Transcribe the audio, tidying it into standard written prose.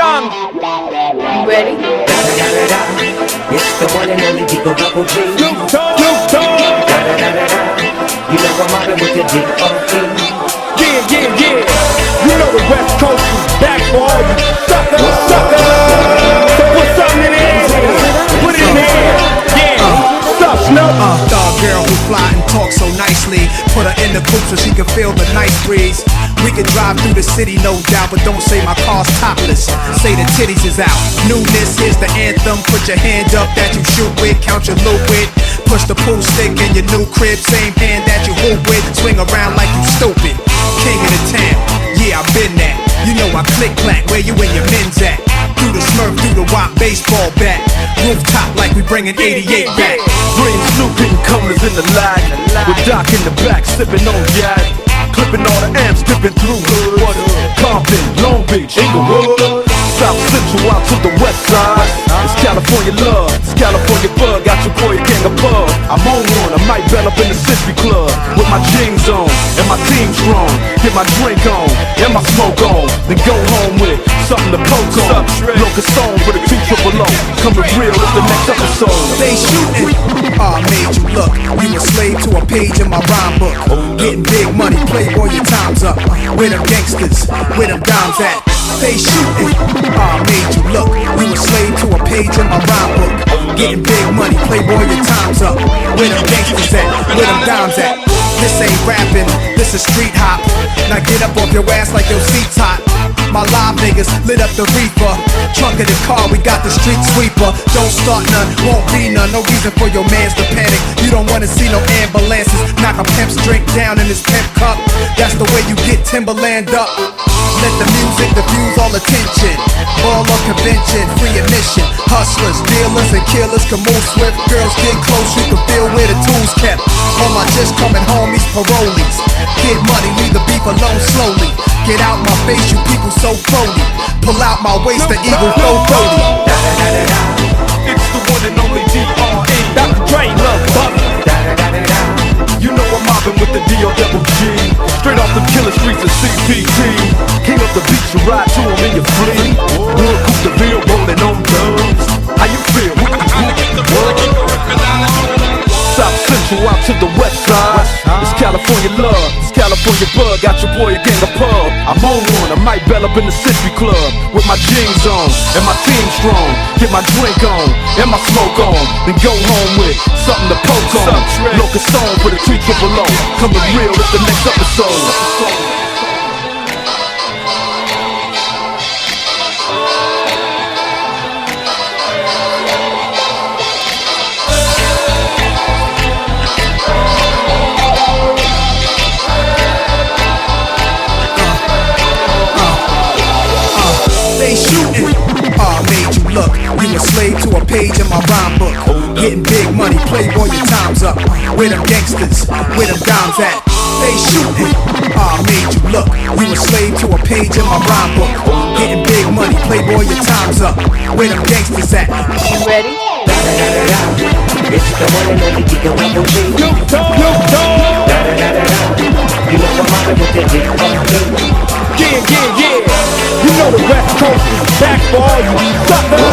Young. Ready? It's the one and only Dogg. Snoop Dogg. You know I'm mobbing with the Dogg. Yeah. You know the West Coast is back for all you suckers. So put something in here. Put it in here. Yeah. What's up, Snoop? Dog girl who fly and talk so nicely. Put her in the coupe so she can feel the nice breeze. We can drive through the city, no doubt, but don't say my car's topless. Say the titties is out. Newness, here's the anthem. Put your hand up that you shoot with, count your loot with. Push the pool stick in your new crib, same hand that you hoop with. Swing around like you stupid. King of the town, yeah, I've been that. You know I click clack, where you and your men's at? Through the Smurf, through the WAP baseball bat. Rooftop like we bringing 88 back. Bring Snoop hitting comers in the lag. With Doc in the back, sipping on yak. Clipping all the amps, dipping through Wood, Compton, Long Beach, Inglewood, South Central out to the west side. It's California love, it's California bug. Got your boy a gang of pub. I'm on one, I might bell up in the Century Club with my jeans on and my team strong. Get my drink on and my smoke on, then go home with something to poke on. Locust song for the 200. Coming real with the next episode. They shooting. I made you look. You a slave to a page in my rhyme book. Getting big money, playboy, your time's up. Where them gangsters, where them dimes at? They shooting. I made you look. You a slave to a page in my rhyme book. Getting big money, playboy, your time's up. Where them gangsters at? Where them dimes at? This ain't rapping, this is street hop. Now get up off your ass like your seat's hot. My live niggas lit up the reefer. Trunk of the car, we got the street sweeper. Don't start none, won't be none. No reason for your mans to panic. You don't wanna see no ambulances. Knock a pimp's drink down in his pimp cup. That's the way you get Timberland up. Let the music diffuse all attention. Ball or convention, free admission. Hustlers, dealers, and killers can move swift. Girls get close, you can feel where the tools kept. All my just coming homies, parolees. Get money, leave the beef alone slowly. Get out my face, you people so phony. Pull out my waist, the eagle flow 30. It's the one and only D.R.E. Dr. Dre, love Buck. You know I'm mobbing with the D.O.G. Straight off the killer streets of CPT. King of the beach, you ride to him in your fleet. Wood, Coupe de Ville, rolling on dubs. How you feel? South Central out to the west side. It's California love, it's California bug. Got your boy a gang of pub. I'm on one, I might bell up in the Century Club with my jeans on and my team strong. Get my drink on and my smoke on, then go home with something to poke on. Locust song for the 200. Coming real with the next episode. They shooting. I made you look. You a slave to a page in my rhyme book. Getting big money, playboy, your time's up. Where them gangsters, where them dimes at? They shooting. I made you look. You a slave to a page in my rhyme book. Getting big money, playboy, your time's up. Where them gangsters at? You ready? It's the one and only Dogg. Snoop Dogg. You know I'm mobbing with the Dogg. Yeah. You know the West Coast is back for all you suckers.